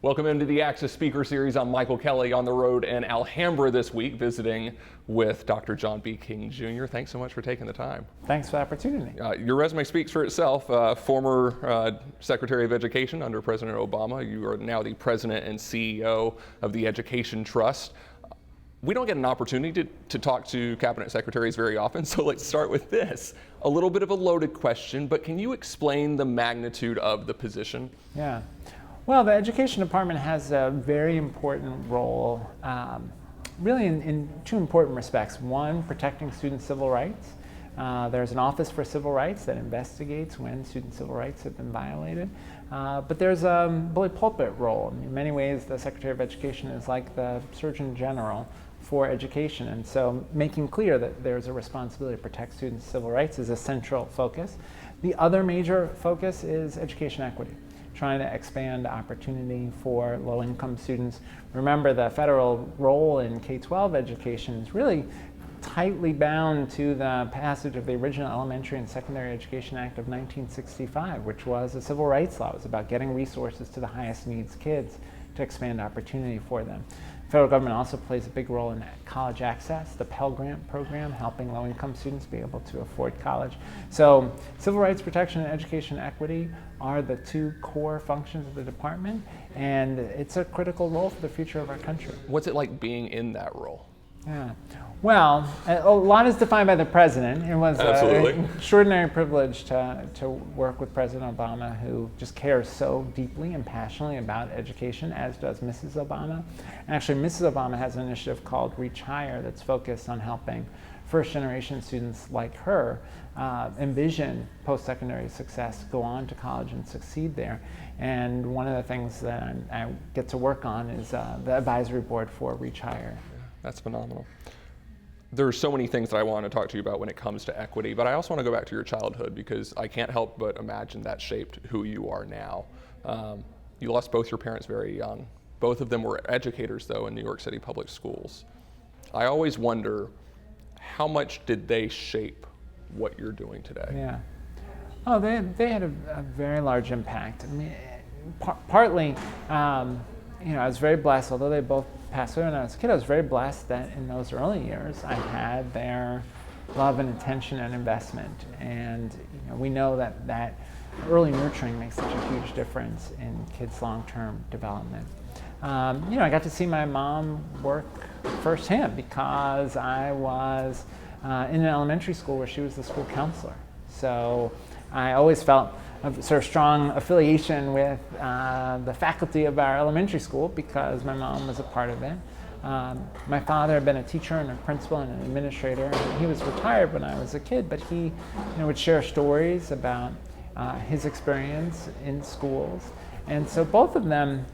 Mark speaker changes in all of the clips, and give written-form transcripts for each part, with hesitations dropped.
Speaker 1: Welcome into the ACSA Speaker Series. I'm Michael Kelly on the road in Alhambra this week, visiting with Dr. John B. King Jr. Thanks so much for taking the time.
Speaker 2: Thanks for the opportunity.
Speaker 1: Your resume speaks for itself. Former Secretary of Education under President Obama. You are now the President and CEO of the Education Trust. We don't get an opportunity to talk to cabinet secretaries very often, so let's start with this. A little bit of a loaded question, but can you explain the magnitude of the position?
Speaker 2: Yeah. Well, the Education Department has a very important role, really in two important respects. One, protecting student civil rights. There's an Office for Civil Rights that investigates when student civil rights have been violated. But there's a bully pulpit role. In many ways, the Secretary of Education is like the Surgeon General for education. And so making clear that there's a responsibility to protect students' civil rights is a central focus. The other major focus is education equity, trying to expand opportunity for low-income students. Remember, the federal role in K-12 education is really tightly bound to the passage of the original Elementary and Secondary Education Act of 1965, which was a civil rights law. It was about getting resources to the highest needs kids to expand opportunity for them. The federal government also plays a big role in college access, the Pell Grant program, helping low-income students be able to afford college. So civil rights protection and education equity are the two core functions of the department, and it's a critical role for the future of our country.
Speaker 1: What's it like being in that role?
Speaker 2: Yeah. Well, a lot is defined by the president. It was an extraordinary privilege to work with President Obama, who just cares so deeply and passionately about education, as does Mrs. Obama. And actually, Mrs. Obama has an initiative called Reach Higher that's focused on helping first-generation students like her envision post-secondary success, go on to college and succeed there. And one of the things that I get to work on is the advisory board for Reach Higher.
Speaker 1: That's phenomenal. There are so many things that I want to talk to you about when it comes to equity, but I also want to go back to your childhood because I can't help but imagine that shaped who you are now. You lost both your parents very young. Both of them were educators, though, in New York City public schools. I always wonder, how much did they shape what you're doing today?
Speaker 2: Yeah. Oh, they had a very large impact. I mean, partly, I was very blessed, although they both passed away when I was a kid. I was very blessed that in those early years I had their love and attention and investment. And we know that early nurturing makes such a huge difference in kids' long-term development. I got to see my mom work firsthand because I was in an elementary school where she was the school counselor. So I always felt a sort of strong affiliation with the faculty of our elementary school because my mom was a part of it. My father had been a teacher and a principal and an administrator. He was retired when I was a kid, but he would share stories about his experience in schools. And so both of them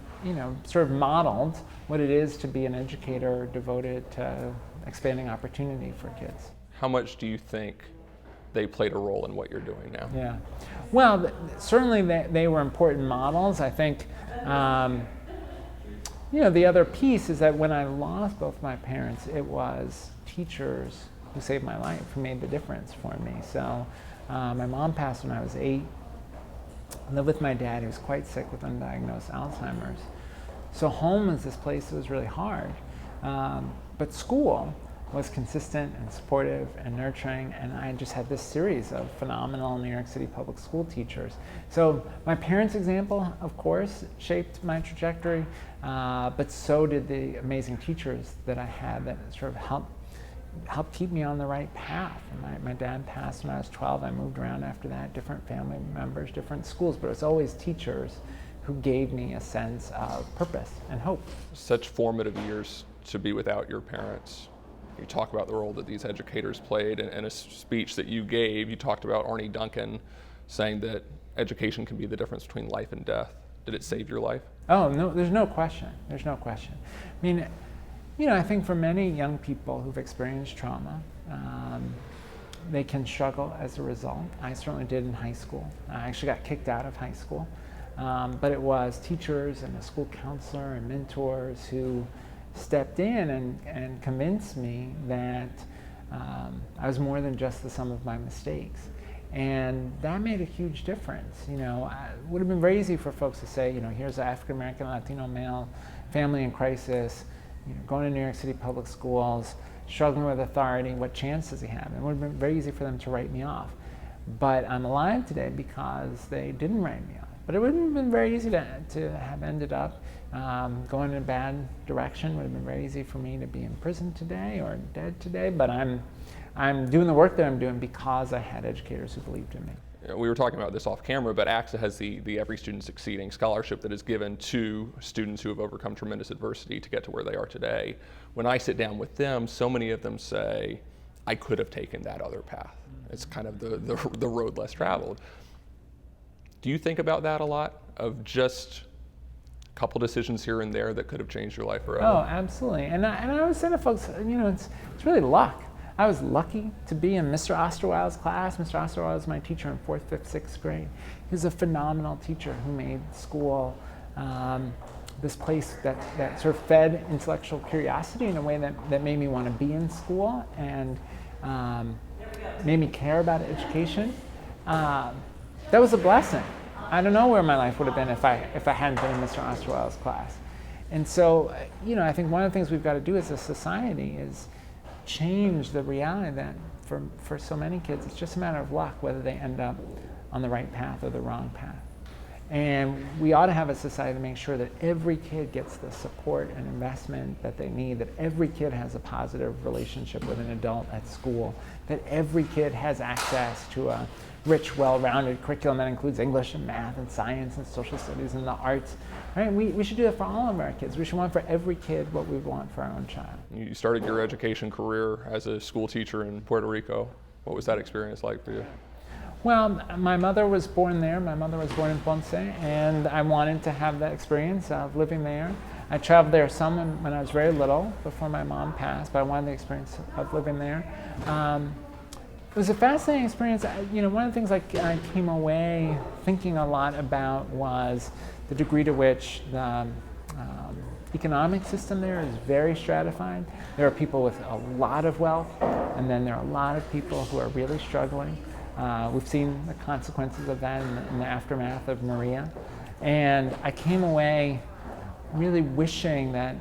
Speaker 2: sort of modeled what it is to be an educator devoted to expanding opportunity for kids.
Speaker 1: How much do you think they played a role in what you're doing now?
Speaker 2: Yeah. Well, certainly they were important models. I think, the other piece is that when I lost both my parents, it was teachers who saved my life, who made the difference for me. So my mom passed when I was 8. I lived with my dad, who was quite sick with undiagnosed Alzheimer's. So home was this place that was really hard. But school was consistent and supportive and nurturing, and I just had this series of phenomenal New York City public school teachers. So my parents' example, of course, shaped my trajectory, but so did the amazing teachers that I had that sort of helped keep me on the right path. My dad passed when I was 12. I moved around after that, different family members, different schools, but it was always teachers who gave me a sense of purpose and hope.
Speaker 1: Such formative years to be without your parents. You talk about the role that these educators played, and in a speech that you gave, you talked about Arne Duncan saying that education can be the difference between life and death. Did it save your life?
Speaker 2: Oh, no, there's no question. There's no question. I mean, I think for many young people who've experienced trauma, they can struggle as a result. I certainly did in high school. I actually got kicked out of high school. But it was teachers and a school counselor and mentors who stepped in and convinced me that I was more than just the sum of my mistakes. And that made a huge difference. It would have been very easy for folks to say, here's an African American Latino male, family in crisis, going to New York City public schools, struggling with authority, what chance does he have? And it would have been very easy for them to write me off. But I'm alive today because they didn't write me off. But it wouldn't have been very easy to have ended up going in a bad direction. It would have been very easy for me to be in prison today or dead today. But I'm doing the work that I'm doing because I had educators who believed in me.
Speaker 1: We were talking about this off camera, but ACSA has the Every Student Succeeding scholarship that is given to students who have overcome tremendous adversity to get to where they are today. When I sit down with them, so many of them say, I could have taken that other path. It's kind of the road less traveled. Do you think about that a lot, of just a couple decisions here and there that could have changed your life forever?
Speaker 2: Oh, absolutely. And I always say to folks, it's really luck. I was lucky to be in Mr. Osterweil's class. Mr. Osterweil was my teacher in 4th, 5th, 6th grade. He was a phenomenal teacher who made school this place that sort of fed intellectual curiosity in a way that made me want to be in school and made me care about education. That was a blessing. I don't know where my life would have been if I hadn't been in Mr. Osterweil's class. And so, I think one of the things we've got to do as a society is change the reality that for so many kids, it's just a matter of luck whether they end up on the right path or the wrong path. And we ought to have a society to make sure that every kid gets the support and investment that they need, that every kid has a positive relationship with an adult at school, that every kid has access to a rich, well-rounded curriculum that includes English and math and science and social studies and the arts. Right? We should do that for all of our kids. We should want for every kid what we want for our own child.
Speaker 1: You started your education career as a school teacher in Puerto Rico. What was that experience like for you?
Speaker 2: Well, my mother was born there. My mother was born in Ponce, and I wanted to have that experience of living there. I traveled there some when I was very little, before my mom passed, but I wanted the experience of living there. It was a fascinating experience. One of the things I came away thinking a lot about was the degree to which the economic system there is very stratified. There are people with a lot of wealth, and then there are a lot of people who are really struggling. We've seen the consequences of that in the aftermath of Maria. And I came away really wishing that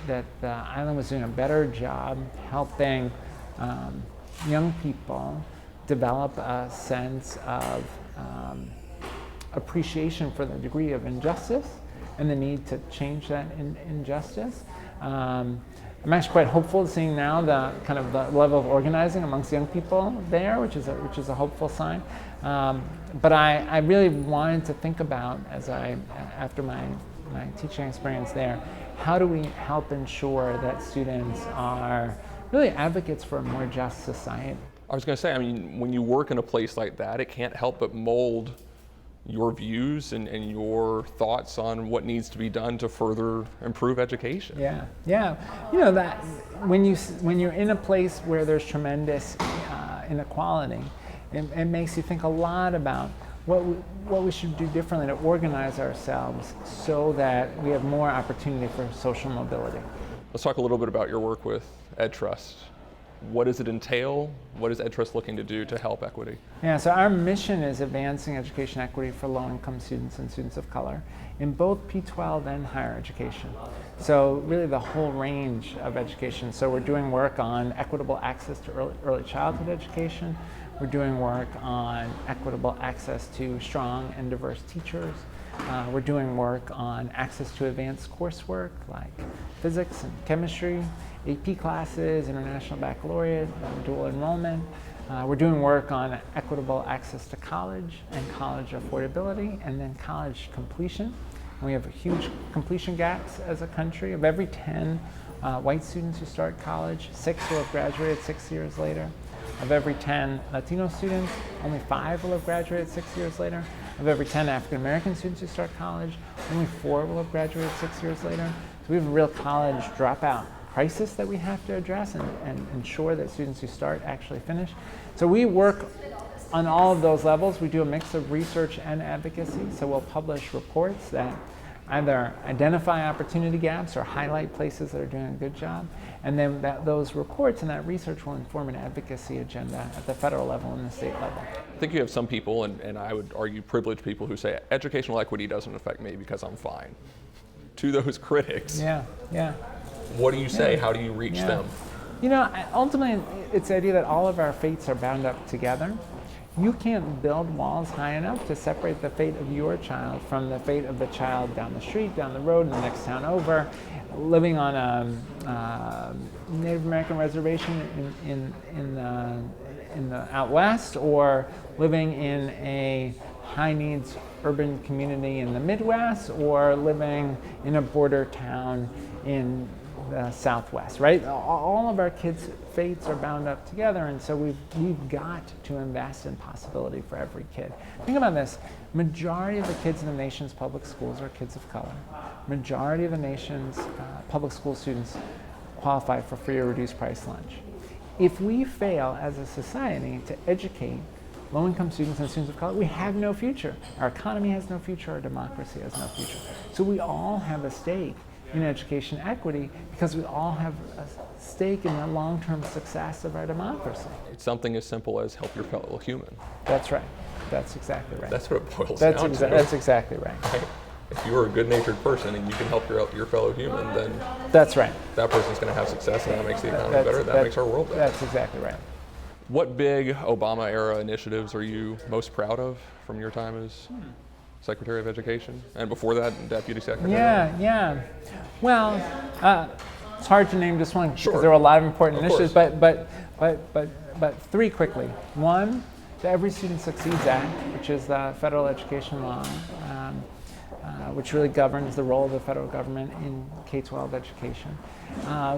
Speaker 2: the island was doing a better job helping young people develop a sense of appreciation for the degree of injustice and the need to change that injustice. I'm actually quite hopeful seeing now the kind of the level of organizing amongst young people there, which is a hopeful sign. But I really wanted to think about, after my teaching experience there, how do we help ensure that students are really advocates for a more just society?
Speaker 1: I was going to say, when you work in a place like that, it can't help but mold your views and your thoughts on what needs to be done to further improve education.
Speaker 2: Yeah. That when you're in a place where there's tremendous inequality, it makes you think a lot about what we should do differently to organize ourselves so that we have more opportunity for social mobility.
Speaker 1: Let's talk a little bit about your work with EdTrust. What does it entail? What is EdTrust looking to do to help equity?
Speaker 2: Yeah, so our mission is advancing education equity for low-income students and students of color in both P-12 and higher education. So really the whole range of education. So we're doing work on equitable access to early childhood education. We're doing work on equitable access to strong and diverse teachers. We're doing work on access to advanced coursework like physics and chemistry, AP classes, international baccalaureate, dual enrollment. We're doing work on equitable access to college and college affordability, and then college completion. And we have huge completion gaps as a country. Of every 10 white students who start college, 6 will have graduated 6 years later. Of every 10 Latino students, only 5 will have graduated 6 years later. Of every 10 African American students who start college, only 4 will have graduated 6 years later. So we have a real college dropout crisis that we have to address and ensure that students who start actually finish. So we work on all of those levels. We do a mix of research and advocacy. So we'll publish reports that either identify opportunity gaps or highlight places that are doing a good job. And then those reports and that research will inform an advocacy agenda at the federal level and the state level.
Speaker 1: I think you have some people, and I would argue privileged people, who say educational equity doesn't affect me because I'm fine. To those critics,
Speaker 2: Yeah.
Speaker 1: what do you say? How do you reach them?
Speaker 2: Ultimately, it's the idea that all of our fates are bound up together. You can't build walls high enough to separate the fate of your child from the fate of the child down the street, down the road, in the next town over, living on a Native American reservation in the out west, or living in a high-needs urban community in the Midwest, or living in a border town in the Southwest, right? All of our kids' fates are bound up together, and so we've got to invest in possibility for every kid. Think about this. Majority of the kids in the nation's public schools are kids of color. Majority of the nation's public school students qualify for free or reduced price lunch. If we fail as a society to educate low-income students and students of color, we have no future. Our economy has no future, our democracy has no future. So we all have a stake in education equity because we all have a stake in the long-term success of our democracy.
Speaker 1: It's something as simple as help your fellow human.
Speaker 2: That's right. That's exactly right.
Speaker 1: That's what it boils down to.
Speaker 2: That's exactly right.
Speaker 1: If you are a good-natured person and you can help your fellow human, then
Speaker 2: that's right.
Speaker 1: That person's going to have success, and that makes the economy better. That makes our world better.
Speaker 2: That's exactly right.
Speaker 1: What big Obama-era initiatives are you most proud of from your time as Secretary of Education, and before that, Deputy Secretary?
Speaker 2: Yeah. Well, it's hard to name just one because there were a lot of important initiatives, but three quickly. One, the Every Student Succeeds Act, which is the federal education law, which really governs the role of the federal government in K-12 education.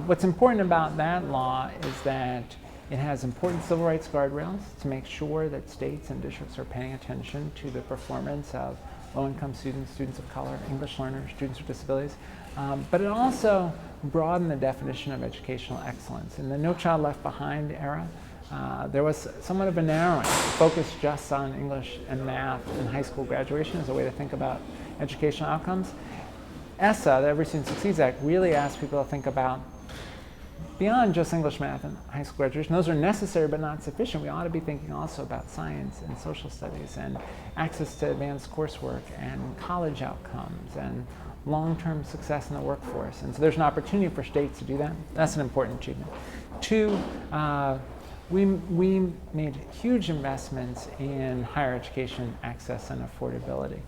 Speaker 2: What's important about that law is that it has important civil rights guardrails to make sure that states and districts are paying attention to the performance of low-income students, students of color, English learners, students with disabilities. But it also broadened the definition of educational excellence. In the No Child Left Behind era, there was somewhat of a narrowing, focused just on English and math and high school graduation as a way to think about educational outcomes. ACSA, the Every Student Succeeds Act, really asked people to think about beyond just English, math, and high school graduation. Those are necessary but not sufficient. We ought to be thinking also about science and social studies and access to advanced coursework and college outcomes and long-term success in the workforce. And so there's an opportunity for states to do that. That's an important achievement. Two, we made huge investments in higher education access and affordability,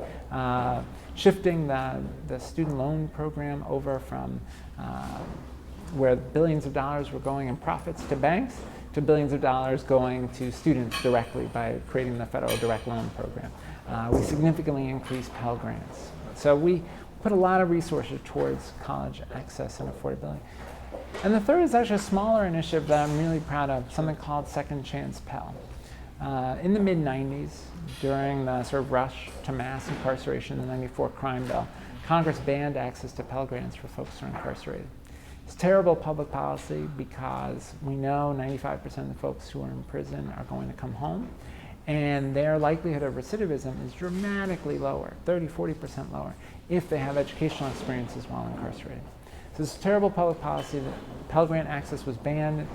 Speaker 2: shifting the student loan program over from where billions of dollars were going in profits to banks to billions of dollars going to students directly by creating the federal direct loan program. We significantly increased Pell Grants. So we put a lot of resources towards college access and affordability. And the third is actually a smaller initiative that I'm really proud of, something called Second Chance Pell. In the mid-90s, during the sort of rush to mass incarceration in the '94 crime bill, Congress banned access to Pell Grants for folks who are incarcerated. It's terrible public policy because we know 95% of the folks who are in prison are going to come home, and their likelihood of recidivism is dramatically lower, 30–40% lower, if they have educational experiences while incarcerated. So this is terrible public policy. The Pell Grant access was banned.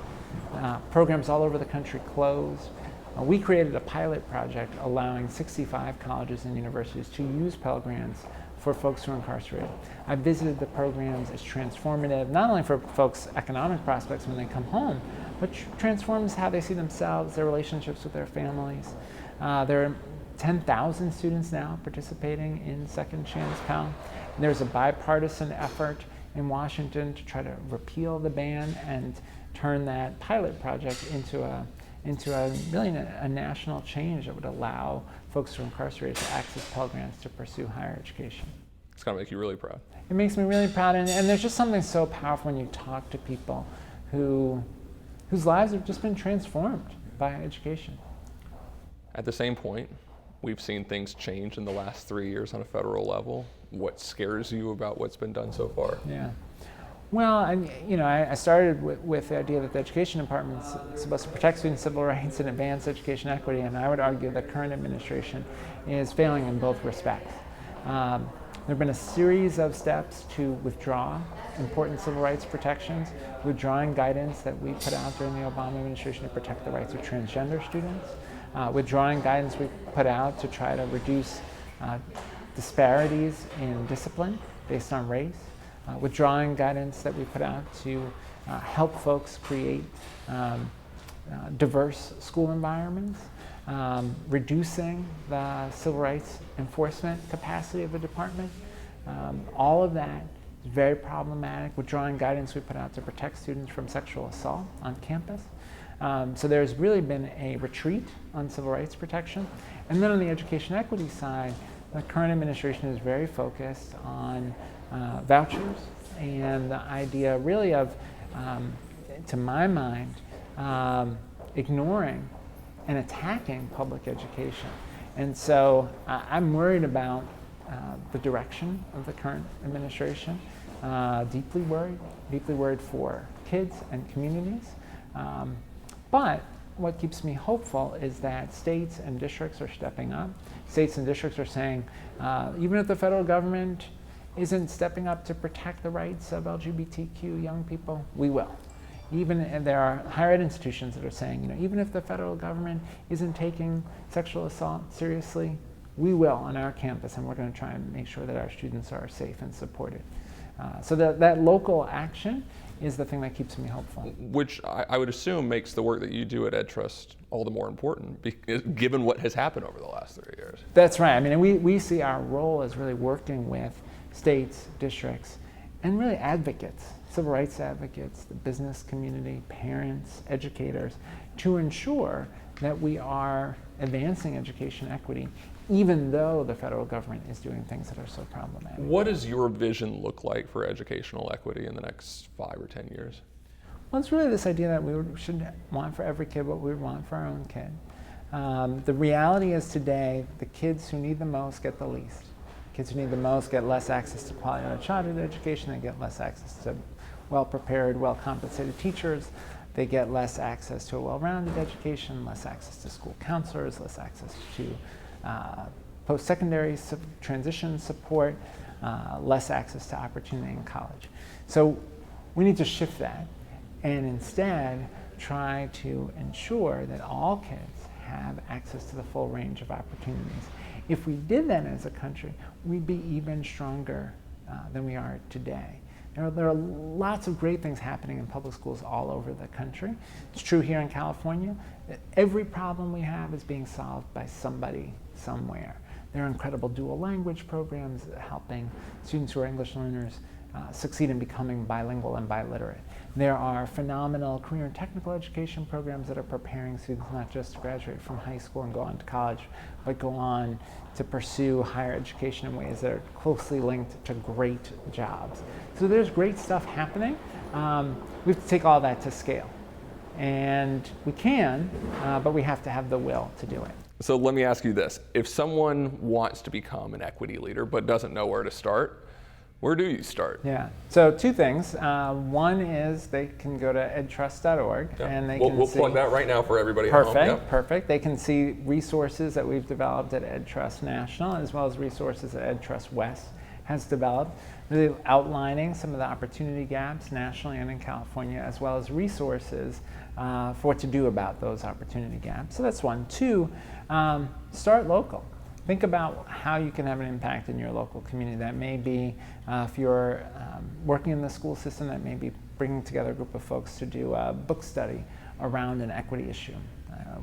Speaker 2: Programs all over the country closed. We created a pilot project allowing 65 colleges and universities to use Pell Grants for folks who are incarcerated. I visited the programs. It's transformative, not only for folks' economic prospects when they come home, but transforms how they see themselves, their relationships with their families. There are 10,000 students now participating in Second Chance Pell. There's a bipartisan effort in Washington to try to repeal the ban and turn that pilot project into really a national change that would allow folks who are incarcerated to access Pell Grants to pursue higher education.
Speaker 1: It's going to make you really proud.
Speaker 2: It makes me really proud, and there's just something so powerful when you talk to people whose lives have just been transformed by education.
Speaker 1: At the same point, we've seen things change in the last 3 years on a federal level. What scares you about what's been done so far?
Speaker 2: Yeah. Well, I started with the idea that the Education Department is supposed to protect student civil rights and advance education equity, and I would argue the current administration is failing in both respects. There have been a series of steps to withdraw important civil rights protections, withdrawing guidance that we put out during the Obama administration to protect the rights of transgender students, withdrawing guidance we put out to try to reduce disparities in discipline based on race, withdrawing guidance that we put out to help folks create diverse school environments, reducing the civil rights enforcement capacity of the department. All of that is very problematic. Withdrawing guidance we put out to protect students from sexual assault on campus. So there's really been a retreat on civil rights protection. And then on the education equity side, the current administration is very focused on vouchers and the idea really of, to my mind, ignoring and attacking public education. And so I'm worried about the direction of the current administration, deeply worried for kids and communities. But what keeps me hopeful is that states and districts are stepping up. States and districts are saying, even if the federal government isn't stepping up to protect the rights of LGBTQ young people, we will. And there are higher ed institutions that are saying, even if the federal government isn't taking sexual assault seriously, we will on our campus, and we're going to try and make sure that our students are safe and supported. So that local action is the thing that keeps me hopeful.
Speaker 1: Which I would assume makes the work that you do at EdTrust all the more important, given what has happened over the last 3 years.
Speaker 2: That's right. I mean, we see our role as really working with states, districts, and really advocates, civil rights advocates, the business community, parents, educators, to ensure that we are advancing education equity, even though the federal government is doing things that are so problematic.
Speaker 1: What does your vision look like for educational equity in the next 5 or 10 years?
Speaker 2: Well, it's really this idea that we should want for every kid what we would want for our own kid. The reality is today, the kids who need the most get the least. Kids who need the most get less access to quality childhood education, they get less access to well-prepared, well-compensated teachers, they get less access to a well-rounded education, less access to school counselors, less access to post-secondary transition support, less access to opportunity in college. So we need to shift that and instead try to ensure that all kids have access to the full range of opportunities. If we did that as a country, we'd be even stronger than we are today. There are lots of great things happening in public schools all over the country. It's true here in California. Every problem we have is being solved by somebody somewhere. There are incredible dual language programs helping students who are English learners succeed in becoming bilingual and biliterate. There are phenomenal career and technical education programs that are preparing students not just to graduate from high school and go on to college, but go on to pursue higher education in ways that are closely linked to great jobs. So there's great stuff happening. We have to take all that to scale. And we can, but we have to have the will to do it.
Speaker 1: So let me ask you this. If someone wants to become an equity leader but doesn't know where to start, where do you start?
Speaker 2: Yeah, so two things. One is they can go to edtrust.org and they can
Speaker 1: we'll
Speaker 2: see,
Speaker 1: plug that right now for everybody at home.
Speaker 2: Perfect, perfect. They can see resources that we've developed at EdTrust National, as well as resources that EdTrust West has developed, really outlining some of the opportunity gaps nationally and in California, as well as resources for what to do about those opportunity gaps. So that's one. Two, start local. Think about how you can have an impact in your local community. That may be, if you're working in the school system, that may be bringing together a group of folks to do a book study around an equity issue.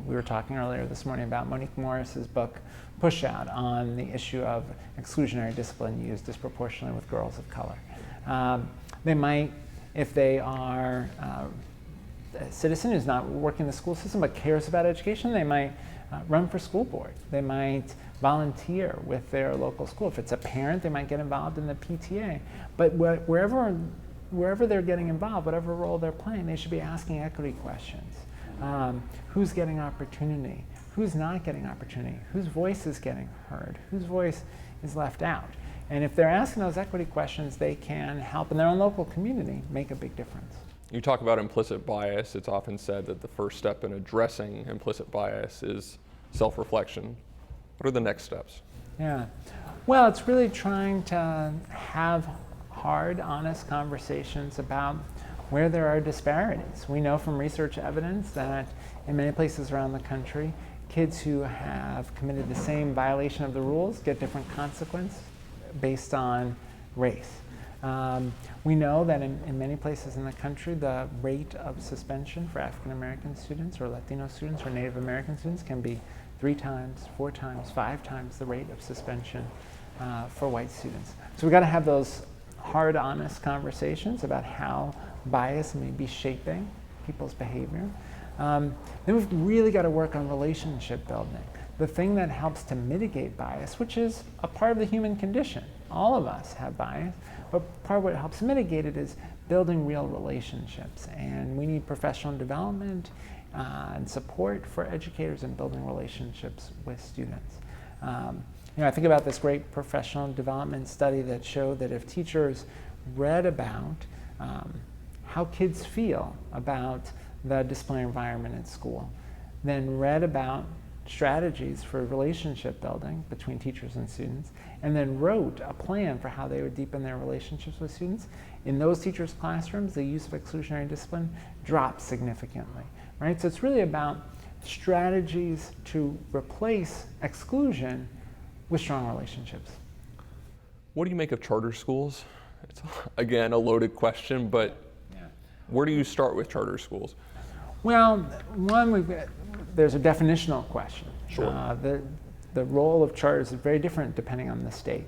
Speaker 2: We were talking earlier this morning about Monique Morris's book, Push Out, on the issue of exclusionary discipline used disproportionately with girls of color. They might, if they are a citizen who's not working in the school system but cares about education, they might run for school board. They might volunteer with their local school. If it's a parent, they might get involved in the PTA. But wherever they're getting involved, whatever role they're playing, they should be asking equity questions. Who's getting opportunity? Who's not getting opportunity? Whose voice is getting heard? Whose voice is left out? And if they're asking those equity questions, they can help in their own local community make a big difference.
Speaker 1: You talk about implicit bias. It's often said that the first step in addressing implicit bias is self-reflection. What are the next steps?
Speaker 2: Yeah. Well, it's really trying to have hard, honest conversations about where there are disparities. We know from research evidence that in many places around the country, kids who have committed the same violation of the rules get different consequence based on race. We know that in many places in the country, the rate of suspension for African American students or Latino students or Native American students can be 3 times, 4 times, 5 times the rate of suspension for white students. So we've got to have those hard, honest conversations about how bias may be shaping people's behavior. Then we've really got to work on relationship building. The thing that helps to mitigate bias, which is a part of the human condition. All of us have bias, but part of what helps mitigate it is building real relationships. And we need professional development and support for educators in building relationships with students. I think about this great professional development study that showed that if teachers read about how kids feel about the disciplinary environment at school, then read about strategies for relationship building between teachers and students, and then wrote a plan for how they would deepen their relationships with students, in those teachers' classrooms, the use of exclusionary discipline dropped significantly, right? So it's really about strategies to replace exclusion with strong relationships.
Speaker 1: What do you make of charter schools? It's, again, a loaded question, but where do you start with charter schools?
Speaker 2: Well, one, there's a definitional question.
Speaker 1: Sure.
Speaker 2: The role of charters is very different depending on the state.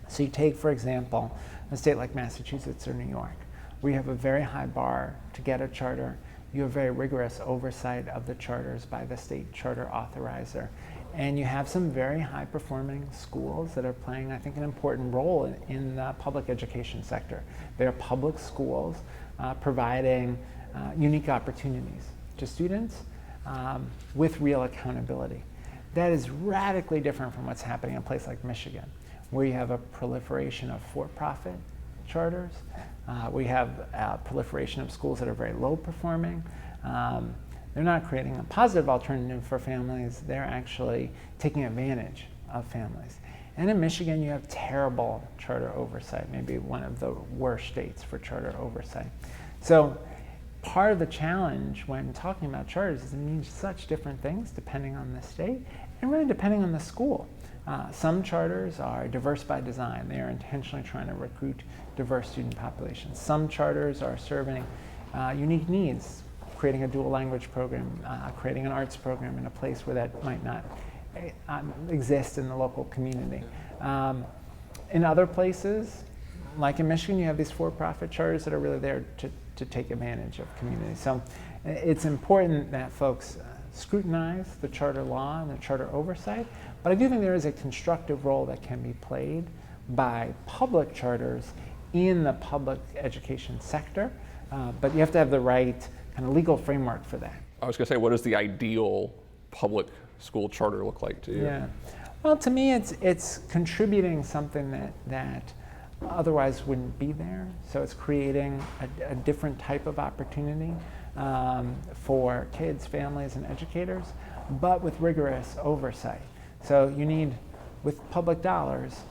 Speaker 2: So you take, for example, a state like Massachusetts or New York, where you have a very high bar to get a charter. You have very rigorous oversight of the charters by the state charter authorizer. And you have some very high-performing schools that are playing, I think, an important role in the public education sector. They are public schools providing unique opportunities to students with real accountability. That is radically different from what's happening in a place like Michigan, where you have a proliferation of for-profit charters. We have a proliferation of schools that are very low-performing. They're not creating a positive alternative for families, they're actually taking advantage of families. And in Michigan, you have terrible charter oversight, maybe one of the worst states for charter oversight. So part of the challenge when talking about charters is it means such different things depending on the state and really depending on the school. Some charters are diverse by design. They are intentionally trying to recruit diverse student populations. Some charters are serving unique needs, creating a dual language program, creating an arts program in a place where that might not exist in the local community. In other places, like in Michigan, you have these for-profit charters that are really there to take advantage of community. So it's important that folks scrutinize the charter law and the charter oversight, but I do think there is a constructive role that can be played by public charters in the public education sector, but you have to have the right kind of legal framework for that.
Speaker 1: I was going to say, what does the ideal public school charter look like to you?
Speaker 2: Yeah, well, to me, it's contributing something that otherwise wouldn't be there. So it's creating a different type of opportunity for kids, families, and educators, but with rigorous oversight. So you need, with public dollars,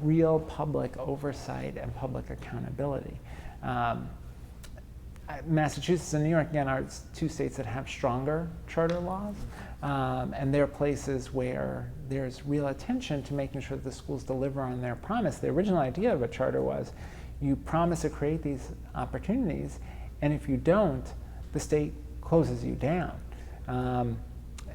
Speaker 2: real public oversight and public accountability. Massachusetts and New York, again, are 2 states that have stronger charter laws, and they're places where there's real attention to making sure that the schools deliver on their promise. The original idea of a charter was you promise to create these opportunities, and if you don't, the state closes you down.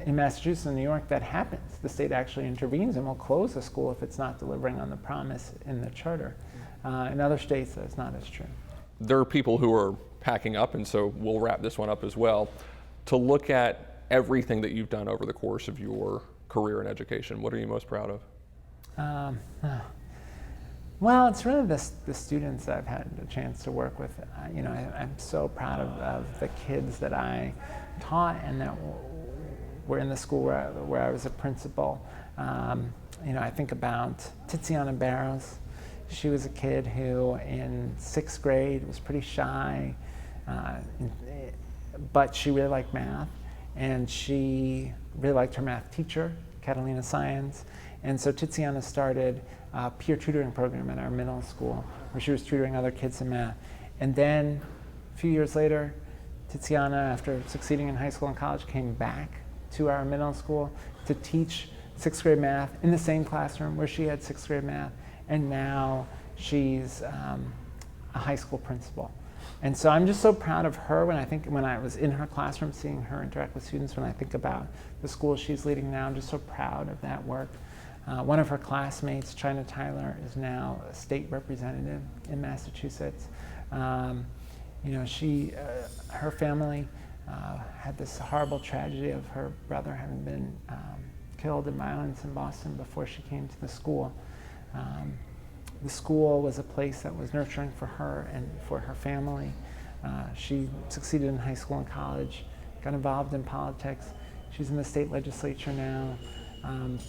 Speaker 2: In Massachusetts and New York, that happens. The state actually intervenes and will close a school if it's not delivering on the promise in the charter. In other states, that's not as true.
Speaker 1: There are people who are packing up, and so we'll wrap this one up as well. To look at everything that you've done over the course of your career in education, what are you most proud of?
Speaker 2: Well, it's really the students that I've had a chance to work with. I'm so proud of the kids that I taught and that were in the school where I was a principal. I think about Tiziana Barrows. She was a kid who in 6th grade was pretty shy, but she really liked math, and she really liked her math teacher, Catalina Science, And so Tiziana started a peer tutoring program at our middle school where she was tutoring other kids in math. And then a few years later, Tiziana, after succeeding in high school and college, came back to our middle school to teach 6th grade math in the same classroom where she had 6th grade math. And now she's a high school principal. And so I'm just so proud of her when I was in her classroom, seeing her interact with students, when I think about the school she's leading now, I'm just so proud of that work. One of her classmates, China Tyler, is now a state representative in Massachusetts. Her family had this horrible tragedy of her brother having been killed in violence in Boston before she came to the school. The school was a place that was nurturing for her and for her family. She succeeded in high school and college, got involved in politics. She's in the state legislature now,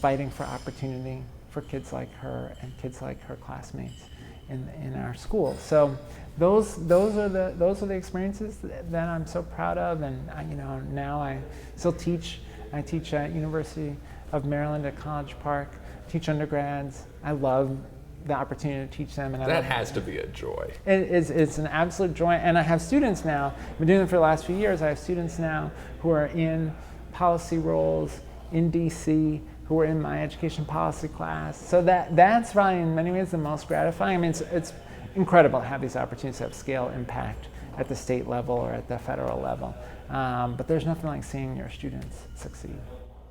Speaker 2: fighting for opportunity for kids like her and kids like her classmates in our school. So those are the experiences that I'm so proud of. And now I still teach. I teach at University of Maryland at College Park. Teach undergrads. I love the opportunity to teach them. And
Speaker 1: that has to be a joy.
Speaker 2: It's an absolute joy. And I have students now, I've been doing it for the last few years, I have students now who are in policy roles in DC, who are in my education policy class. So that's probably in many ways the most gratifying. I mean, it's incredible to have these opportunities to have scale impact at the state level or at the federal level. But there's nothing like seeing your students succeed.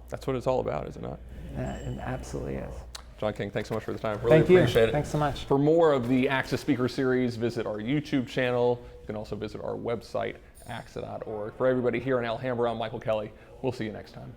Speaker 1: That's what it's all about, is it not?
Speaker 2: It absolutely is.
Speaker 1: John King, thanks so much for the time. Really
Speaker 2: Thank you.
Speaker 1: appreciate it.
Speaker 2: Thanks so much.
Speaker 1: For more of the ACSA Speaker Series, visit our YouTube channel. You can also visit our website, ACSA.org. For everybody here in Alhambra, I'm Michael Kelly. We'll see you next time.